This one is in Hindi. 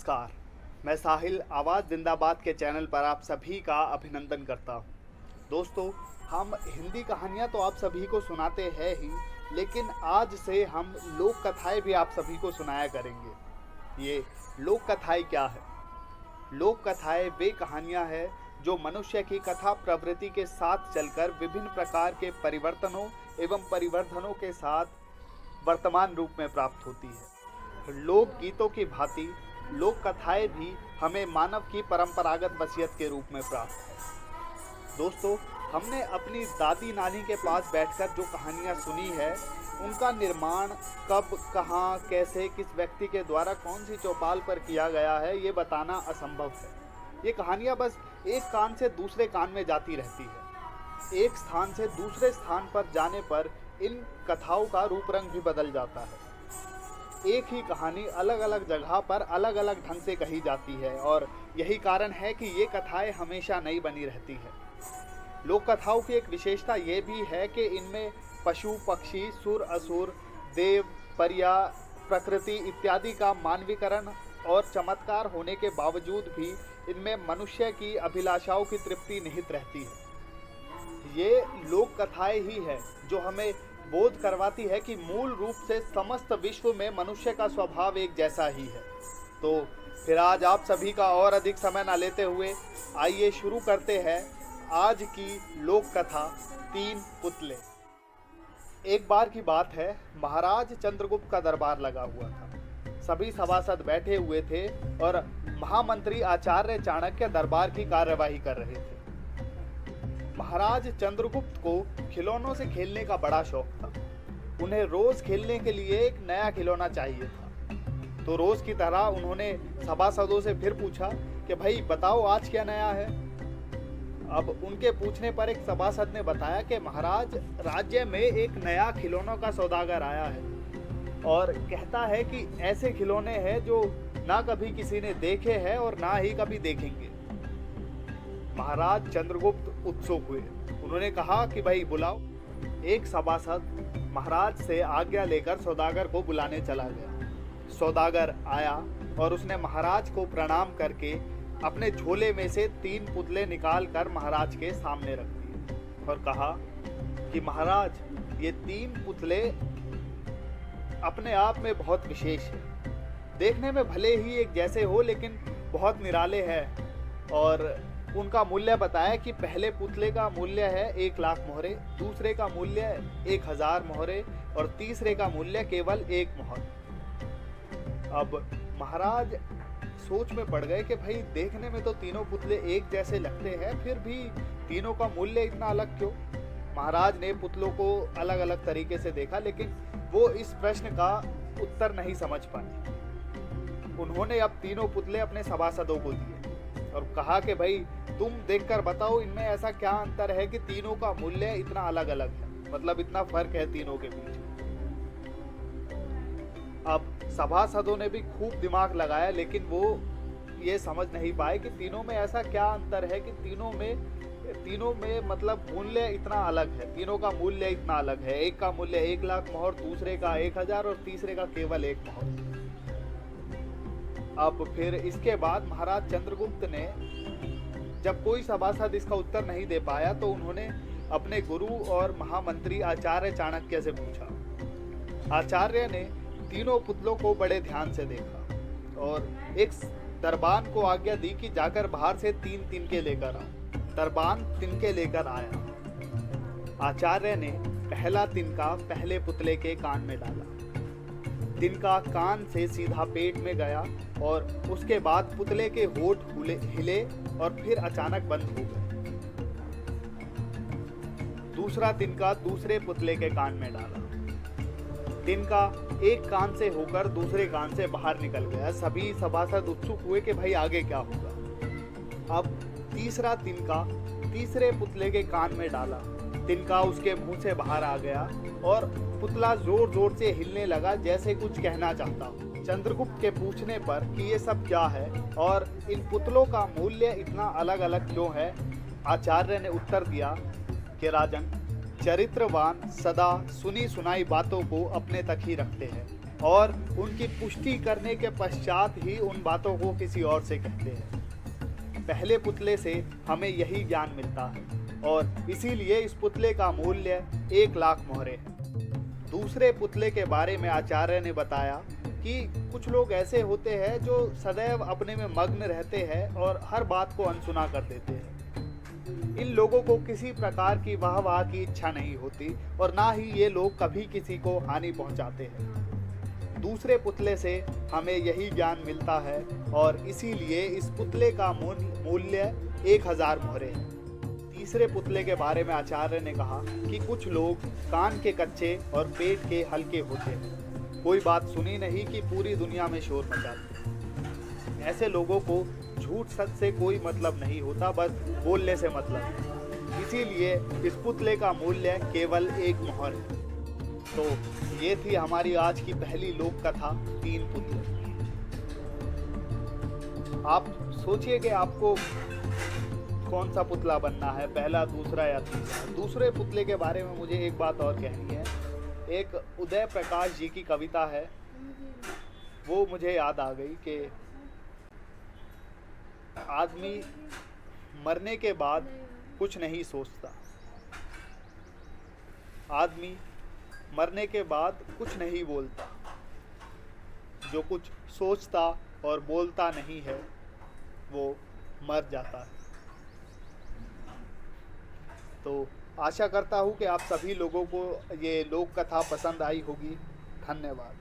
नमस्कार। मैं साहिल आवाज़ जिंदाबाद के चैनल पर आप सभी का अभिनंदन करता हूँ। दोस्तों, हम हिंदी कहानियाँ तो आप सभी को सुनाते हैं ही, लेकिन आज से हम लोक कथाएँ भी आप सभी को सुनाया करेंगे। ये लोक कथाएँ क्या है? लोक कथाएँ वे कहानियाँ हैं जो मनुष्य की कथा प्रवृत्ति के साथ चलकर विभिन्न प्रकार के परिवर्तनों एवं परिवर्धनों के साथ वर्तमान रूप में प्राप्त होती है। लोक गीतों की भांति लोक कथाएं भी हमें मानव की परंपरागत वसीयत के रूप में प्राप्त है। दोस्तों, हमने अपनी दादी नानी के पास बैठकर जो कहानियां सुनी है, उनका निर्माण कब, कहाँ, कैसे, किस व्यक्ति के द्वारा कौन सी चौपाल पर किया गया है, ये बताना असंभव है। ये कहानियां बस एक कान से दूसरे कान में जाती रहती है। एक स्थान से दूसरे स्थान पर जाने पर इन कथाओं का रूप रंग भी बदल जाता है। एक ही कहानी अलग अलग जगह पर अलग अलग ढंग से कही जाती है और यही कारण है कि ये कथाएं हमेशा नई बनी रहती है। लोक कथाओं की एक विशेषता ये भी है कि इनमें पशु पक्षी, सुर असुर, देव, परिया, प्रकृति इत्यादि का मानवीकरण और चमत्कार होने के बावजूद भी इनमें मनुष्य की अभिलाषाओं की तृप्ति निहित रहती है। ये लोक कथाएं ही है जो हमें बोध करवाती है कि मूल रूप से समस्त विश्व में मनुष्य का स्वभाव एक जैसा ही है। तो फिर आज आप सभी का और अधिक समय ना लेते हुए आइए शुरू करते हैं आज की लोक कथा तीन पुतले। एक बार की बात है, महाराज चंद्रगुप्त का दरबार लगा हुआ था। सभी सभासद बैठे हुए थे और महामंत्री आचार्य चाणक्य दरबार की कार्यवाही कर रहे थे। महाराज चंद्रगुप्त को खिलौनों से खेलने का बड़ा शौक था। उन्हें रोज खेलने के लिए एक नया खिलौना चाहिए था। तो रोज की तरह उन्होंने सभासदों से फिर पूछा कि भाई बताओ आज क्या नया है। अब उनके पूछने पर एक सभासद ने बताया कि महाराज, राज्य में एक नया खिलौनों का सौदागर आया है और कहता है कि ऐसे खिलौने हैं जो ना कभी किसी ने देखे हैं और ना ही कभी देखेंगे। महाराज चंद्रगुप्त उत्सुक हुए। उन्होंने कहा कि भाई बुलाओ। एक सभासद महाराज से आज्ञा लेकर सौदागर को बुलाने चला गया। सौदागर आया और उसने महाराज को प्रणाम करके अपने झोले में से तीन पुतले निकालकर महाराज के सामने रख दिए और कहा कि महाराज, ये तीन पुतले अपने आप में बहुत विशेष हैं। देखने में भले ही एक जैसे हो, लेकिन बहुत निराले हैं। और उनका मूल्य बताया कि पहले पुतले का मूल्य है 1,00,000 मोहरे, दूसरे का मूल्य 1,000 मोहरे और तीसरे का मूल्य केवल 1 मोहर। अब महाराज सोच में पड़ गए कि भाई देखने में तो तीनों पुतले एक जैसे लगते हैं, फिर भी तीनों का मूल्य इतना अलग क्यों? महाराज ने पुतलों को अलग अलग तरीके से देखा, लेकिन वो इस प्रश्न का उत्तर नहीं समझ पाए। उन्होंने अब तीनों पुतले अपने सभासदों को दिए और कहा कि भाई तुम देखकर बताओ इनमें ऐसा क्या अंतर है कि तीनों का मूल्य इतना अलग अलग है, मतलब इतना फर्क है तीनों के बीच। अब सभासदों ने भी खूब दिमाग लगाया, लेकिन वो ये समझ नहीं पाए कि तीनों में ऐसा क्या अंतर है कि तीनों में मतलब मूल्य इतना अलग है। तीनों का मूल्य इतना अलग है। एक का मूल्य 1,00,000 मोहर, दूसरे का 1,000 और तीसरे का केवल 1 मोहर। अब फिर इसके बाद महाराज चंद्रगुप्त ने, जब कोई सभासद इसका उत्तर नहीं दे पाया, तो उन्होंने अपने गुरु और महामंत्री आचार्य चाणक्य से पूछा। आचार्य ने तीनों पुतलों को बड़े ध्यान से देखा और एक दरबान को आज्ञा दी कि जाकर बाहर से 3 तिनके लेकर आओ। दरबान तिनके लेकर आया। आचार्य ने पहला तिनका पहले पुतले के कान में डाला। तिनका कान से सीधा पेट में गया और उसके बाद पुतले के होठ हिले और फिर अचानक बंद हो गए। दूसरा तिनका दूसरे पुतले के कान में डाला। तिनका एक कान से होकर दूसरे कान से बाहर निकल गया। सभी सभासद उत्सुक हुए कि भाई आगे क्या होगा। अब तीसरा तिनका तीसरे पुतले के कान में डाला। तिनका उसके मुंह से बाहर आ गया और पुतला जोर जोर से हिलने लगा, जैसे कुछ कहना चाहता हो। चंद्रगुप्त के पूछने पर कि ये सब क्या है और इन पुतलों का मूल्य इतना अलग अलग क्यों है, आचार्य ने उत्तर दिया कि राजन, चरित्रवान सदा सुनी सुनाई बातों को अपने तक ही रखते हैं, और उनकी पुष्टि करने के पश्चात ही उन बातों को किसी और से कहते हैं। पहले पुतले से हमें यही ज्ञान मिलता है और इसीलिए इस पुतले का मूल्य 1 लाख मोहरे है। दूसरे पुतले के बारे में आचार्य ने बताया कि कुछ लोग ऐसे होते हैं जो सदैव अपने में मग्न रहते हैं और हर बात को अनसुना कर देते हैं। इन लोगों को किसी प्रकार की वाह की इच्छा नहीं होती और ना ही ये लोग कभी किसी को हानि पहुंचाते हैं। दूसरे पुतले से हमें यही ज्ञान मिलता है और इसीलिए इस पुतले का मूल्य 1000 मोहरे है। तीसरे पुतले के बारे में आचार्य ने कहा कि कुछ लोग कान के कच्चे और पेट के हल्के होते हैं, कोई बात सुनी नहीं कि पूरी दुनिया में शोर मचाते। ऐसे लोगों को झूठ सच से कोई मतलब नहीं होता, बस बोलने से मतलब है। इसीलिए इस पुतले का मूल्य केवल 1 मोहर है। तो ये थी हमारी आज की पहली लोक कथा 3 पुतले। आप सोचिए कि आपको कौन सा पुतला बनना है, पहला, दूसरा या तीसरा। दूसरे पुतले के बारे में मुझे एक बात और कहनी है। एक उदय प्रकाश जी की कविता है, वो मुझे याद आ गई कि आदमी मरने के बाद कुछ नहीं सोचता, आदमी मरने के बाद कुछ नहीं बोलता, जो कुछ सोचता और बोलता नहीं है वो मर जाता है। तो आशा करता हूँ कि आप सभी लोगों को ये लोक कथा पसंद आई होगी। धन्यवाद।